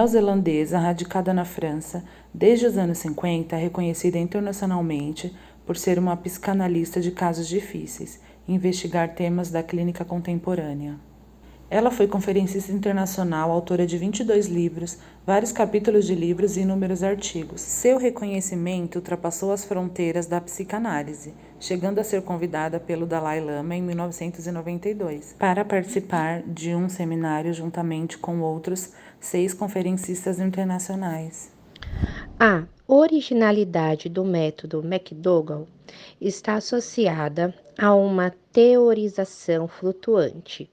neozelandesa radicada na França, desde os anos 50 é reconhecida internacionalmente por ser uma psicanalista de casos difíceis e investigar temas da clínica contemporânea. Ela foi conferencista internacional, autora de 22 livros, vários capítulos de livros e inúmeros artigos. Seu reconhecimento ultrapassou as fronteiras da psicanálise, chegando a ser convidada pelo Dalai Lama em 1992 para participar de um seminário juntamente com outros 6 conferencistas internacionais. A originalidade do método McDougall está associada a uma teorização flutuante,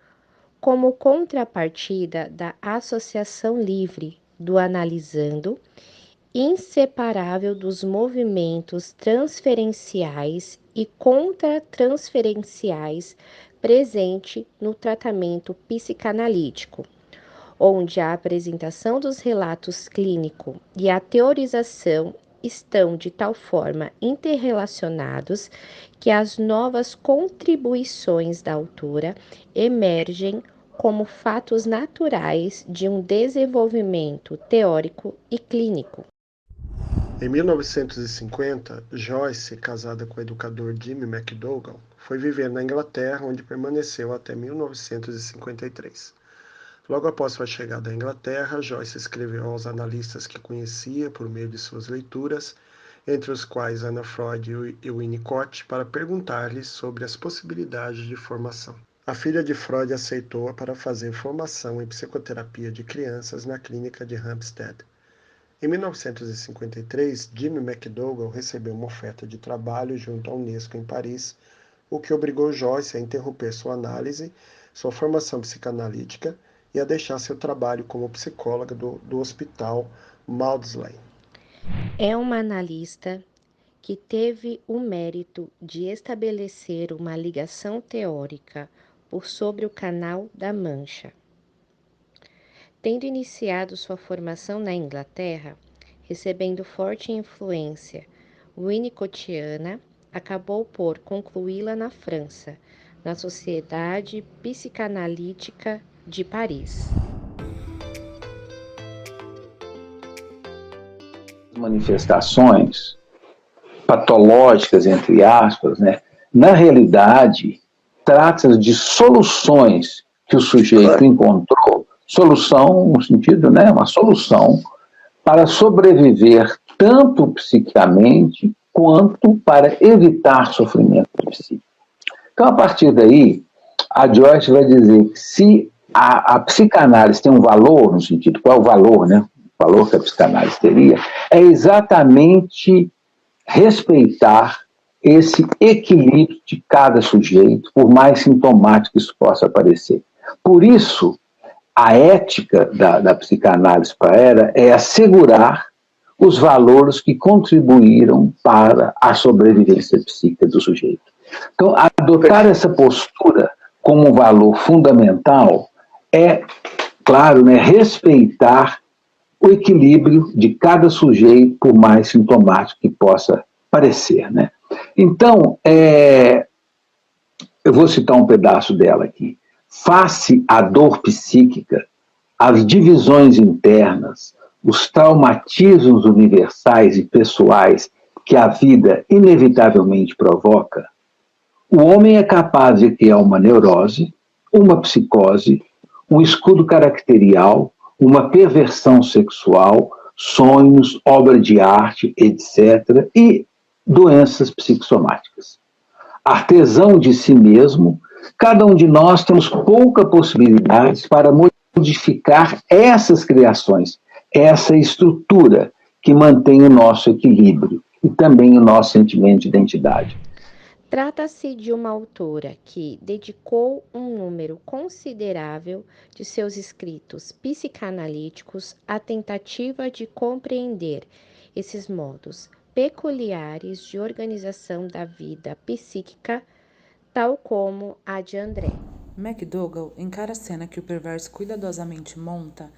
como contrapartida da associação livre do analisando, inseparável dos movimentos transferenciais e contratransferenciais presente no tratamento psicanalítico, onde a apresentação dos relatos clínicos e a teorização estão de tal forma interrelacionados que as novas contribuições da autora emergem como fatos naturais de um desenvolvimento teórico e clínico. Em 1950, Joyce, casada com o educador Jimmy McDougall, foi viver na Inglaterra, onde permaneceu até 1953. Logo após sua chegada à Inglaterra, Joyce escreveu aos analistas que conhecia por meio de suas leituras, entre os quais Anna Freud e Winnicott, para perguntar-lhes sobre as possibilidades de formação. A filha de Freud aceitou-a para fazer formação em psicoterapia de crianças na clínica de Hampstead. Em 1953, Jimmy McDougall recebeu uma oferta de trabalho junto à Unesco em Paris, o que obrigou Joyce a interromper sua análise, sua formação psicanalítica e a deixar seu trabalho como psicóloga do Hospital Maudsley. É uma analista que teve o mérito de estabelecer uma ligação teórica por sobre o Canal da Mancha. Tendo iniciado sua formação na Inglaterra, recebendo forte influência winnicottiana, acabou por concluí-la na França, na Sociedade Psicanalítica de Paris. Manifestações patológicas, entre aspas, né? Na realidade, trata-se de soluções que o sujeito encontrou, solução no sentido, né, uma solução para sobreviver tanto psiquicamente quanto para evitar sofrimento psíquico. Então, a partir daí, a Joyce vai dizer que se a psicanálise tem um valor, no sentido, qual é o valor, né? O valor que a psicanálise teria, é exatamente respeitar esse equilíbrio de cada sujeito, por mais sintomático que isso possa parecer. Por isso, a ética da psicanálise para ela é assegurar os valores que contribuíram para a sobrevivência psíquica do sujeito. Então, adotar essa postura como um valor fundamental é, claro, né, respeitar o equilíbrio de cada sujeito, por mais sintomático que possa parecer, né? Então, eu vou citar um pedaço dela aqui. Face à dor psíquica, as divisões internas, os traumatismos universais e pessoais que a vida inevitavelmente provoca, o homem é capaz de criar uma neurose, uma psicose, um escudo caracterial, uma perversão sexual, sonhos, obra de arte, etc., e doenças psicossomáticas. Artesão de si mesmo, cada um de nós temos pouca possibilidade para modificar essas criações, essa estrutura que mantém o nosso equilíbrio e também o nosso sentimento de identidade. Trata-se de uma autora que dedicou um número considerável de seus escritos psicanalíticos à tentativa de compreender esses modos peculiares de organização da vida psíquica, tal como a de André. McDougall encara a cena que o perverso cuidadosamente monta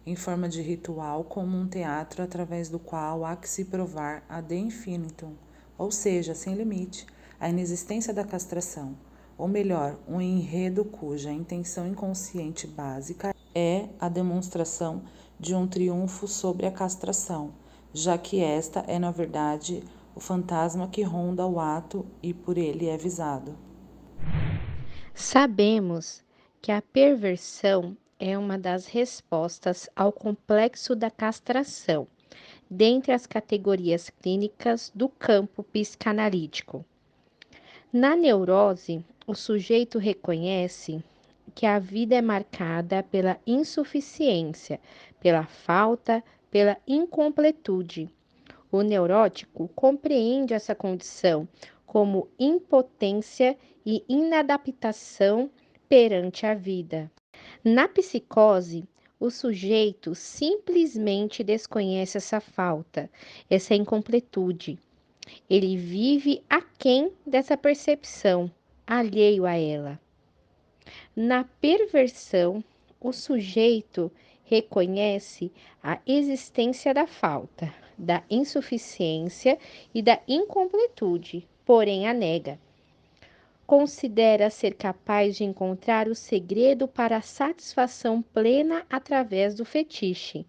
em forma de ritual como um teatro através do qual há que se provar a de infinitum, ou seja, sem limite, a inexistência da castração, ou melhor, um enredo cuja intenção inconsciente básica é a demonstração de um triunfo sobre a castração, já que esta é, na verdade, o fantasma que ronda o ato e por ele é visado. Sabemos que a perversão é uma das respostas ao complexo da castração, dentre as categorias clínicas do campo psicanalítico. Na neurose, o sujeito reconhece que a vida é marcada pela insuficiência, pela falta, pela incompletude. O neurótico compreende essa condição como impotência e inadaptação perante a vida. Na psicose, o sujeito simplesmente desconhece essa falta, essa incompletude. Ele vive aquém dessa percepção, alheio a ela. Na perversão, o sujeito reconhece a existência da falta, da insuficiência e da incompletude, porém a nega. Considera ser capaz de encontrar o segredo para a satisfação plena através do fetiche,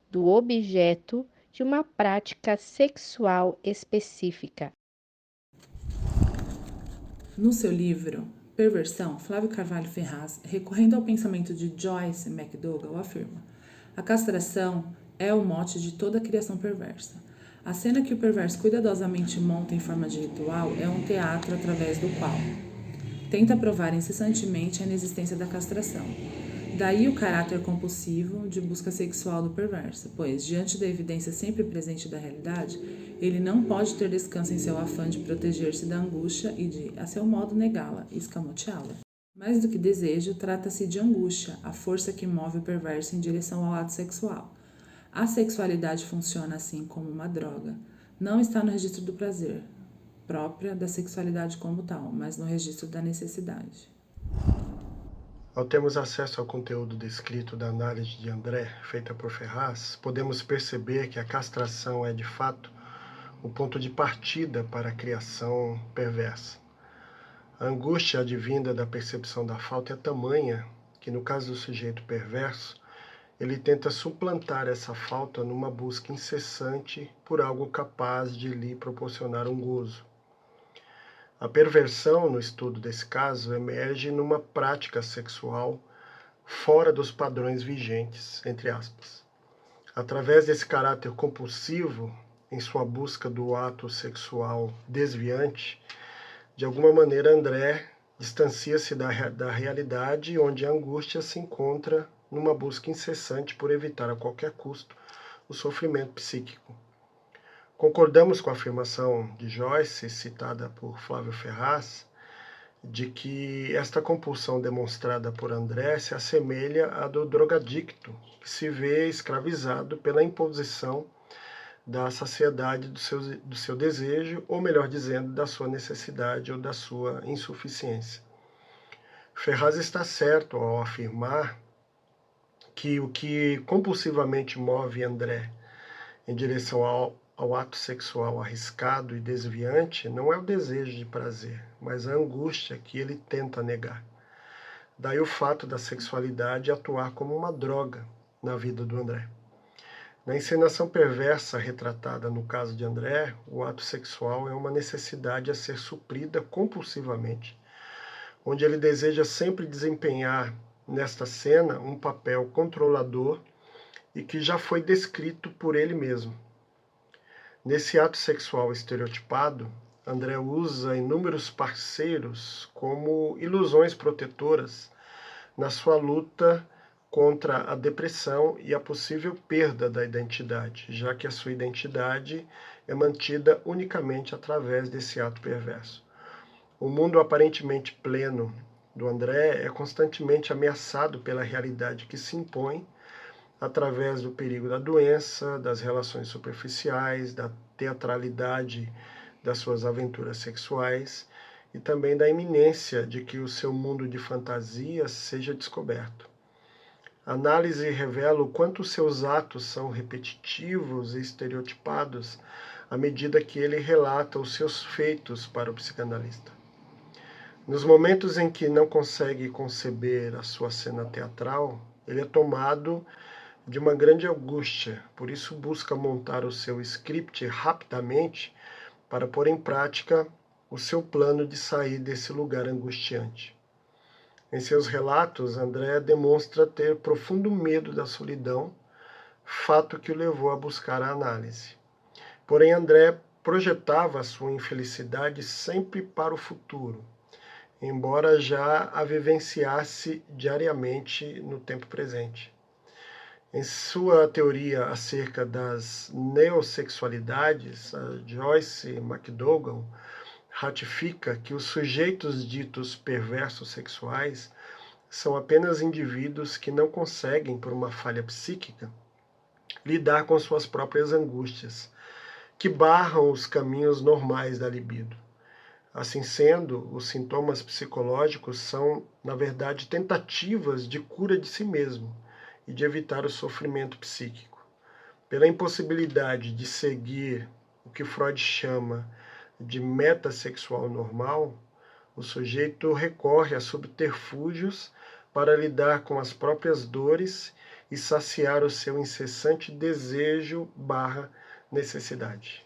do objeto de uma prática sexual específica. No seu livro Perversão, Flávio Carvalho Ferraz, recorrendo ao pensamento de Joyce McDougall, afirma: a castração é o mote de toda a criação perversa. A cena que o perverso cuidadosamente monta em forma de ritual é um teatro através do qual tenta provar incessantemente a inexistência da castração. Daí o caráter compulsivo de busca sexual do perverso, pois, diante da evidência sempre presente da realidade, ele não pode ter descanso em seu afã de proteger-se da angústia e de, a seu modo, negá-la e escamoteá-la. Mais do que desejo, trata-se de angústia, a força que move o perverso em direção ao ato sexual. A sexualidade funciona assim como uma droga. Não está no registro do prazer, própria da sexualidade como tal, mas no registro da necessidade. Ao termos acesso ao conteúdo descrito da análise de André, feita por Ferraz, podemos perceber que a castração é, de fato, o ponto de partida para a criação perversa. A angústia advinda da percepção da falta é tamanha que, no caso do sujeito perverso, ele tenta suplantar essa falta numa busca incessante por algo capaz de lhe proporcionar um gozo. A perversão, no estudo desse caso, emerge numa prática sexual fora dos padrões vigentes, entre aspas. Através desse caráter compulsivo, em sua busca do ato sexual desviante, de alguma maneira André distancia-se da realidade onde a angústia se encontra numa busca incessante por evitar a qualquer custo o sofrimento psíquico. Concordamos com a afirmação de Joyce, citada por Flávio Ferraz, de que esta compulsão demonstrada por André se assemelha à do drogadicto, que se vê escravizado pela imposição da saciedade do seu desejo, ou melhor dizendo, da sua necessidade ou da sua insuficiência. Ferraz está certo ao afirmar que o que compulsivamente move André em direção ao ato sexual arriscado e desviante não é o desejo de prazer, mas a angústia que ele tenta negar. Daí o fato da sexualidade atuar como uma droga na vida do André. Na encenação perversa retratada no caso de André, o ato sexual é uma necessidade a ser suprida compulsivamente, onde ele deseja sempre desempenhar nesta cena um papel controlador e que já foi descrito por ele mesmo. Nesse ato sexual estereotipado, André usa inúmeros parceiros como ilusões protetoras na sua luta contra a depressão e a possível perda da identidade, já que a sua identidade é mantida unicamente através desse ato perverso. O mundo aparentemente pleno do André é constantemente ameaçado pela realidade que se impõe através do perigo da doença, das relações superficiais, da teatralidade das suas aventuras sexuais e também da iminência de que o seu mundo de fantasias seja descoberto. A análise revela o quanto seus atos são repetitivos e estereotipados à medida que ele relata os seus feitos para o psicanalista. Nos momentos em que não consegue conceber a sua cena teatral, ele é tomado de uma grande angústia, por isso busca montar o seu script rapidamente para pôr em prática o seu plano de sair desse lugar angustiante. Em seus relatos, André demonstra ter profundo medo da solidão, fato que o levou a buscar a análise. Porém, André projetava a sua infelicidade sempre para o futuro, embora já a vivenciasse diariamente no tempo presente. Em sua teoria acerca das neossexualidades, a Joyce McDougall ratifica que os sujeitos ditos perversos sexuais são apenas indivíduos que não conseguem, por uma falha psíquica, lidar com suas próprias angústias, que barram os caminhos normais da libido. Assim sendo, os sintomas psicológicos são, na verdade, tentativas de cura de si mesmo e de evitar o sofrimento psíquico. Pela impossibilidade de seguir o que Freud chama de meta sexual normal, o sujeito recorre a subterfúgios para lidar com as próprias dores e saciar o seu incessante desejo/necessidade.